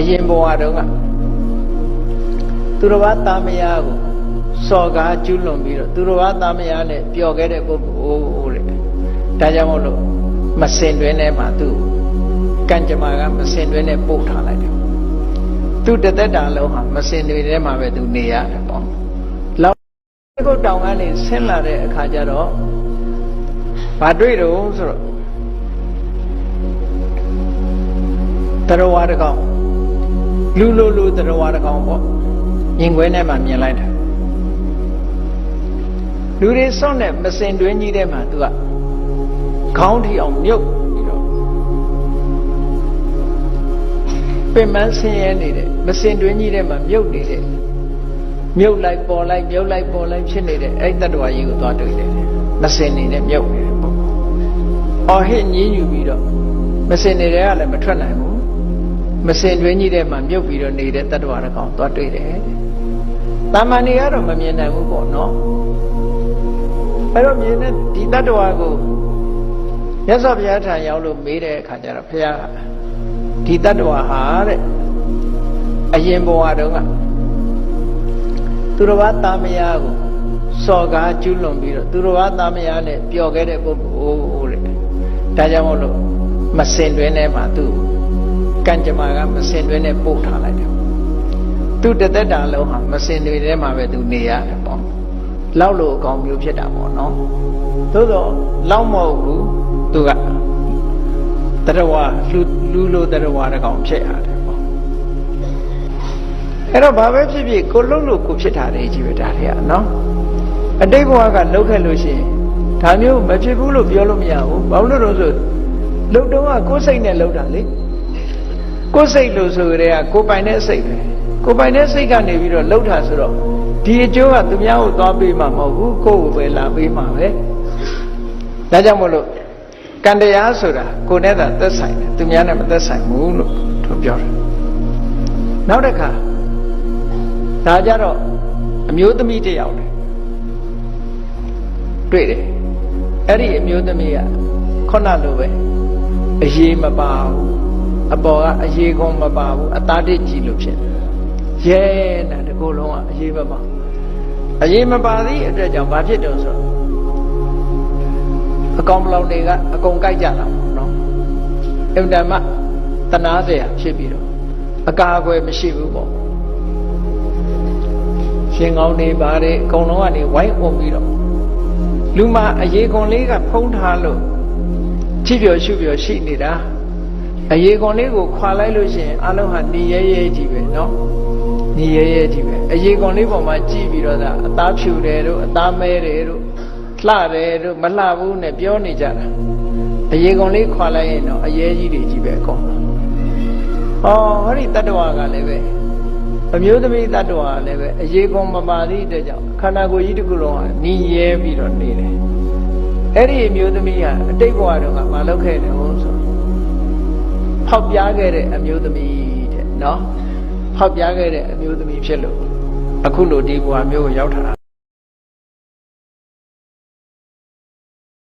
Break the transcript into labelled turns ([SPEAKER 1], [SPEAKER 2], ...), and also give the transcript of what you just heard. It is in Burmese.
[SPEAKER 1] ရင်ဘဝတုန်းကသူတော်ဘာသားမယားကိုစော်ကားကျူးလွန်ပြီးတော့သူတော်ဘာသားမယားနဲ့ပျော်ခဲ့တဲ့ပုဂ္ဂိုလ်တဲ့ဒါကြောင့်မို့လို့မစင်တွင်ထဲမှာသူကံကြမ္မာကမစင်တွင်နဲ့ပို့ထားလိုက်တယ်သူတသက်တာလုံးဟာမစင်တွင်ထဲမှာပဲသူနေရတယ်ပေါ့လောက်ကုတ်တောင်ကနေဆင်းလာတဲ့အခါကျတော့ဘာတွေ့တော့ဆိုတော့တရဝါတကောင်လူတရဝါတကောင်ပေါ့ရင်ခွဲထဲမှာမြင်လိုက်တာလူတွေစောင့်တဲ့မစင်တွင်ကြီးထဲမှာသူကခေါင်းထီအောင်မြုပ်ပြီးတော့ပင်မဆင်းရဲနေတဲ့မစင်တွင်ကြီးထဲမှာမြုပ်နေတဲ့မြုပ်လိုက်ပေါ်လိုက်မြုပ်လိုက်ပေါ်လိုက်ဖြစ်နေတဲ့အဲ့တတ္တဝါကြီးကိုသွားတွေ့တယ်မစင်နေတဲ့မြုပ်နေတဲ့ပုံအော်ဟစ်ညင်းယူပြီးတော့မစင်နေတဲ့ကလည်းမထွက်နိုင်ဘူးမစင်တွင်ကြီးထဲမှာမြုပ်ပြီးတော့နေတဲ့တတ္တဝါတစ်ကောင်သွားတွေ့တယ်တာမန်တွေကတော့မမြင်နိုင်ဘူးပေါ့နော်အဲ့တော့မြင်တဲ့ဒီတတ္တဝါကိုမြတ်စွာဘုရားထံရောက်လို့မေးတဲ့အခါကျတော့ဘုရားဒီတတ္တဝါဟာတဲ့အရင်ဘဝတုန်းကသူတော်ဘာသားမယားကိုစော်ကားကျူးလွန်ပြီးတော့သူတော်ဘာသားမယားနဲ့ပျော်ခဲ့တဲ့ပုဂ္ဂိုလ်တဲ့ဒါကြောင့်မို့လို့မစင်တွင်ထဲမှာသူကံကြမ္မာကမစင်တွင်နဲ့ပို့ထားလိုက်တယ်သူတသက်တာလုံးဟာမစင်တွင်ထဲမှာပဲသူနေရတယ်ပေါ့လောက်လို့အကောင်မျိုးဖြစ်တာပေါ့နော်သို့တော့လောက်မဟုတ်ဘူးသူကတရဝလူလိုတရဝတကောင်ဖြစ်ရတယ်ပေါ့အဲ့တော့ဘာပဲဖြစ်ဖြစ်ကိုလှုပ်လို့ကိုဖြစ်တာတွေကြီးပဲဒါတွေကနော်အတိတ်ဘဝကလှုပ်ခဲ့လို့ရှိရင်ဒါမျိုးမဖြစ်ဘူးလို့ပြောလို့မရဘူးဘာလို့လဲဆိုလှုပ်တော့ကကိုယ်စိတ်နဲ့လှုပ်တာလေကိုယ်စိတ်လို့ဆိုကြတဲ့ကကိုယ်ပိုင်တဲ့စိတ်ပဲကိုယ်ပိုင်တဲ့စိတ်ကနေပြီးတော့လှုပ်တာဆိုတော့ဒီအကျိုးကသူများကိုသွားပေးမှာမဟုတ်ဘူးကိုယ့်ကိုပဲလာပေးမှာပဲဒါကြောင့်မို့လို့ကံတရားဆိုတာကိုယ်နဲ့သာသက်ဆိုင်တယ်သူများနဲ့မသက်ဆိုင်ဘူးလို့သူပြောတယ်နောက်တစ်ခါဒါကြတော့အမျိုးသမီးတစ်ယောက်တွေ့တယ်အဲ့ဒီအမျိုးသမီးကခုနလိုပဲအရေးမပါဘူးအပေါ်ကအရေးကုန်မပါဘူးအသားတစ်ကြီးလို့ဖြစ်ရဲနဲ့ဒီကိုယ်လုံးကအရေးမပါအရေးမပါသည့်အတွက်ကြောင့်ဘာဖြစ်တော့ဆိုအကောင်မလောင်တွေကအကုန်ကြိုက်ကြတာပေါ့နော်အင်တမတနာเสียဖြစ်ပြီးတော့အကာအကွယ်မရှိဘူးပေါ့ရှင်ကောင်းတွေပါတယ်အကုန်လုံးကနေဝိုင်းအုံပြီးတော့လူမအရေးကုန်လေးကဖုံးထားလို့ချစ်ပျော်ရှုပျော်ရှိနေတာအရေးကုန်လေးကိုခွာလိုက်လို့ရှိရင်အလုံးဟာหนีရဲရဲကြီးပဲเนาะหนีရဲရဲကြီးပဲအရေးကုန်လေးပေါ်မှာကြည့်ပြီးတော့သာအသားဖြူတယ်တို့အသားမဲတယ်တို့လှတယ်တို့မလှဘူးနဲ့ပြောနေကြတာအရေးကုန်လေးခွာလိုက်ရင်တော့အရေးကြီးတွေကြီးပဲအကုန်ဟောဒီတတ္တဝါကလည်းပဲအမျိုးသမီးတတ္တဝါလည်းပဲအရေးကုန်မပါသည့်အတွက်ကြောင့်ခန္ဓာကိုယ်ကြီးတစ်ခုလုံးဟာหนีရဲပြီးတော့နေတယ်အဲ့ဒီအမျိုးသမီးကအတိတ်ဘဝတုန်းကမလုပ်ခဲ့တယ်ဟုတ်ဆိုဖောက်ပြားခဲ့တဲ့အမျိုးသမီးတဲ့နော်ဖောက်ပြားခဲ့တဲ့အမျိုးသမီးဖြစ်လို့အခုလိုဒီဘဝမျိုးကိုရောက်တာ